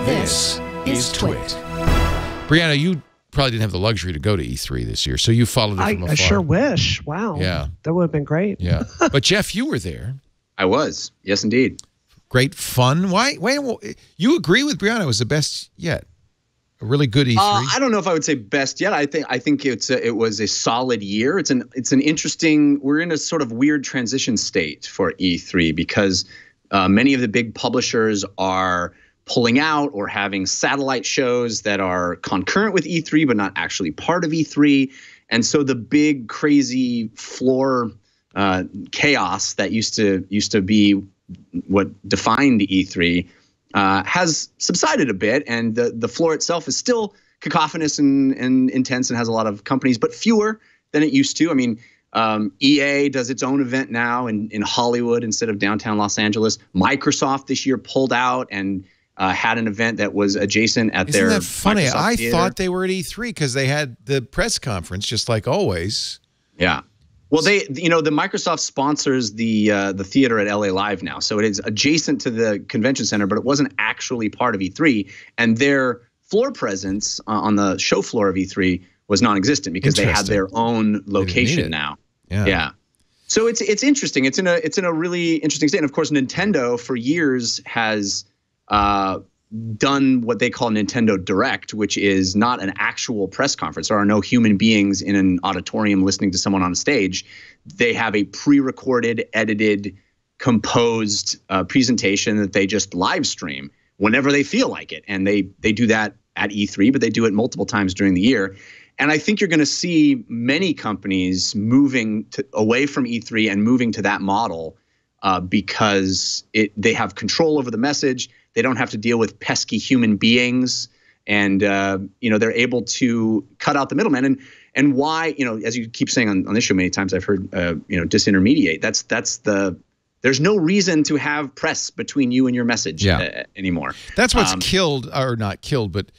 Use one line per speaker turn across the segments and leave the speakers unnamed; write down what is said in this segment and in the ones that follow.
This is TWiT. Brianna, you probably didn't have the luxury to go to E3 this year, so you followed it from afar.
I sure wish. Wow.
Yeah.
That would have been great.
Yeah. But Jeff, you were there.
I was. Yes, indeed.
Great fun. Why? You agree with Brianna? It was the best yet. A really good E3.
I don't know if I would say best yet. I think it was a solid year. It's an interesting. We're in a sort of weird transition state for E3 because many of the big publishers are pulling out or having satellite shows that are concurrent with E3 but not actually part of E3, and so the big crazy floor chaos that used to be what defined E3 has subsided a bit, and the floor itself is still cacophonous and intense and has a lot of companies, but fewer than it used to. I mean, EA does its own event now in Hollywood instead of downtown Los Angeles. Microsoft this year pulled out and had an event that was adjacent at their.
Isn't that funny?
Microsoft
I
Theater.
thought they were at E3 because they had the press conference, just like always.
Yeah. Well, the Microsoft sponsors the theater at LA Live now, so it is adjacent to the convention center, but it wasn't actually part of E3, and their floor presence on the show floor of E3 was non-existent because they had their own location now. Yeah. So it's interesting. It's in a really interesting state. And of course, Nintendo for years has done what they call Nintendo Direct, which is not an actual press conference. There are no human beings in an auditorium listening to someone on a stage. They have a pre-recorded, edited, composed presentation that they just live stream whenever they feel like it. And they do that at E3, but they do it multiple times during the year. And I think you're going to see many companies moving away from E3 and moving to that model because they have control over the message. They don't have to deal with pesky human beings, and they're able to cut out the middleman. And why, as you keep saying on this show many times, I've heard disintermediate. There's no reason to have press between you and your message anymore.
That's what's killed, or not killed, but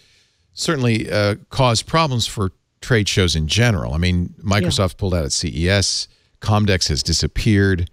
certainly caused problems for trade shows in general. I mean, Microsoft pulled out at CES. Comdex has disappeared.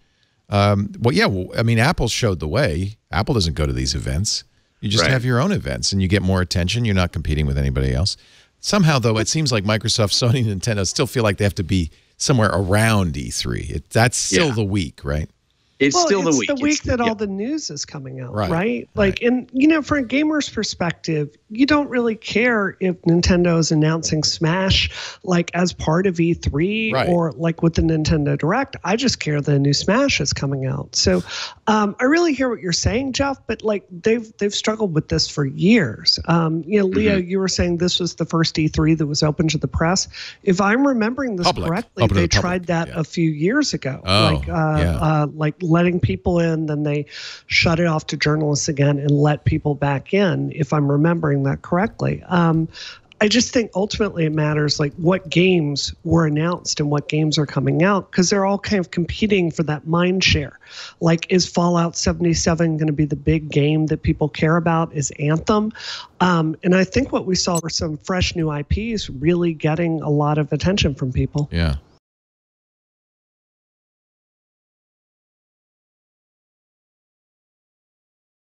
I mean, Apple showed the way. Apple doesn't go to these events. You just have your own events, and you get more attention. You're not competing with anybody else. Somehow, though, it seems like Microsoft, Sony, and Nintendo still feel like they have to be somewhere around E3. That's still the week, right?
It's still the week.
It's the week that all the news is coming out, right?
Like,
and from a gamer's perspective, you don't really care if Nintendo is announcing Smash like as part of E3 or like with the Nintendo Direct. I just care the new Smash is coming out. So I really hear what you're saying, Jeff, but like they've struggled with this for years. Leo, you were saying this was the first E3 that was open to the press. If I'm remembering this correctly, they tried that a few years ago. Like letting people in, then they shut it off to journalists again and let people back in, if I'm remembering that correctly. I just think ultimately it matters like what games were announced and what games are coming out, because they're all kind of competing for that mind share. Like, is Fallout 77 going to be the big game that people care about? Is Anthem? And I think what we saw were some fresh new IPs really getting a lot of attention from people.
Yeah.